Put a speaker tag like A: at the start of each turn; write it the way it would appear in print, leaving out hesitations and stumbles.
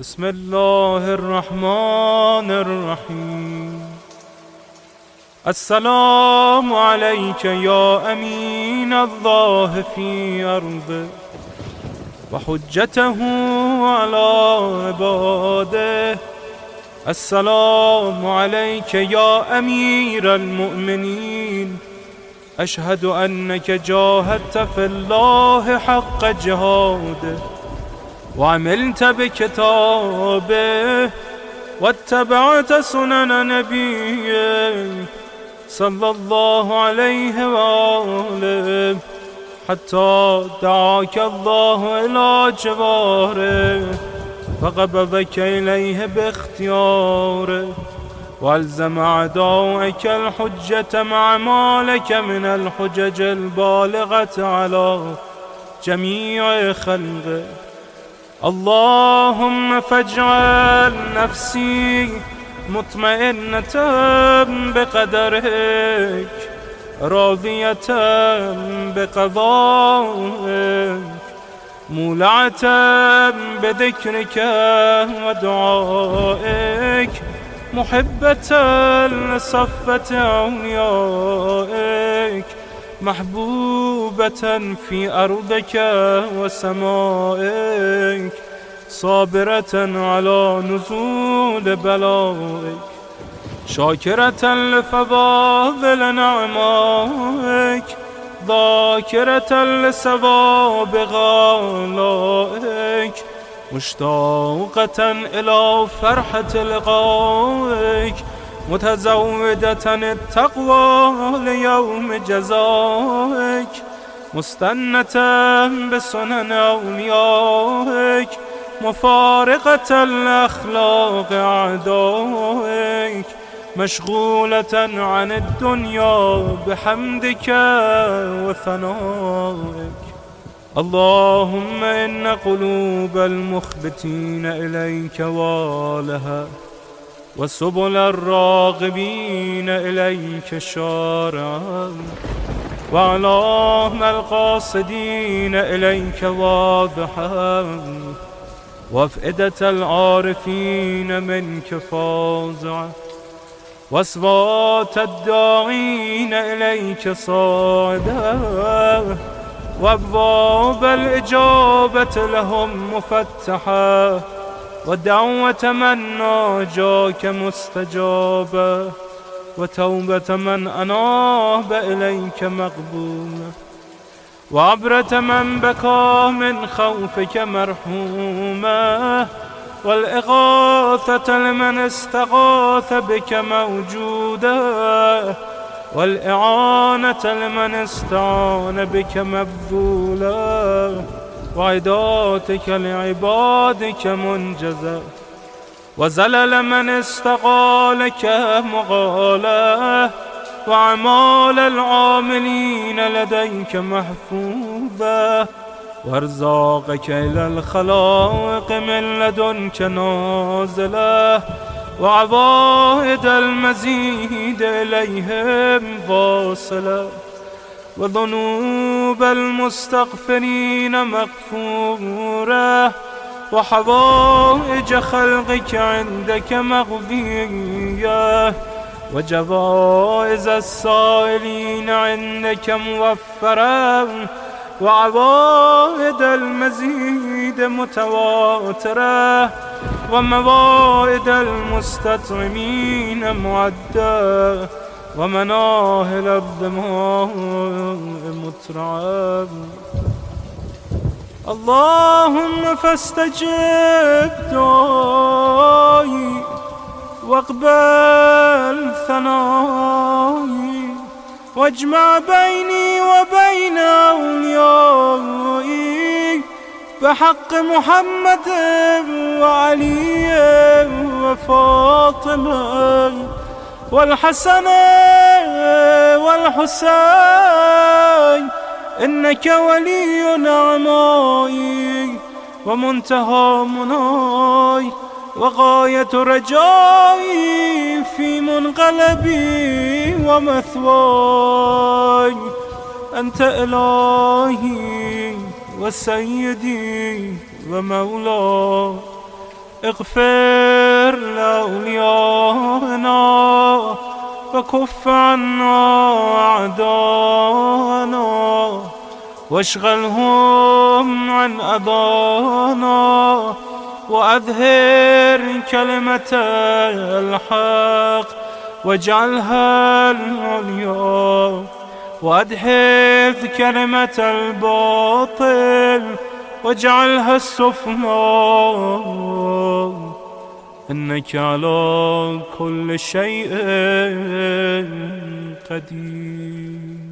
A: بسم الله الرحمن الرحيم. السلام عليك يا أمين الله في أرضه وحجته على عباده. السلام عليك يا أمير المؤمنين. أشهد أنك جاهدت في الله حق جهاده وعملت بكتابه واتبعت سنن نبيه صلى الله عليه وآله حتى دعاك الله إلى جواره فقبضك إليه باختياره والزم أعداءك الحجة مع ما لك من الحجج البالغة على جميع خلقه. اللهم فاجعل نفسي مطمئنة بقدرك راضية بقضائك مولعة بذكرك ودعائك محبة لصفة أوليائك محبوبة في أرضك وسمائك صابرة على نزول بلائك شاكرة لفضائل نعمائك ذاكرة لثواب غالائك مشتاقة إلى فرحة لقائك متزودة التقوى ليوم جزائك مستنة بسنن أوليائك مفارقة لأخلاق أعدائك مشغولة عن الدنيا بحمدك وثنائك. اللهم إن قلوب المخبتين إليك والها وسبل الراغبين إليك شارعا وأعلام القاصدين إليك واضحا وأفئدة العارفين منك فازعة وأصوات الداعين إليك صاعدا وأبواب الإجابة لهم مفتحة ودعوة من ناجاك مستجابة وتوبة من أناب إليك مقبولة وعبرة من بكى من خوفك مرحومة والإغاثة لمن استغاث بك موجودة والإعانة لمن استعان بك مبذولة وعداتك لعبادك منجزة وزلل من استقالك مغالة وأعمال العاملين لديك محفوظة وارزاقك إلى الخلائق من لدنك نازلة وعوائد المزيد إليهم واصلة وذنوب المستغفرين مغفورة وحوائج خلقك عندك مغفية وجوائز السائلين عندك موفرة وعوائد المزيد متواترة وموائد المستطعمين معدة ومناهل الظماء مترعة. اللهم فاستجب دعائي واقبل ثنائي واجمع بيني وبين أوليائي بحق محمد وعلي وفاطمة والحسن والحسين إنك ولي نعمائي ومنتهى مناي وغاية رجائي في منقلبي ومثواي أنت إلهي وسيدي ومولاي اغفر لأوليائنا وكف عنا أعداءنا واشغلهم عن أذانا وأظهر كلمة الحق واجعلها العليا وأدحض كلمة الباطل واجعلها السفلى إنك على كل شيء قدير.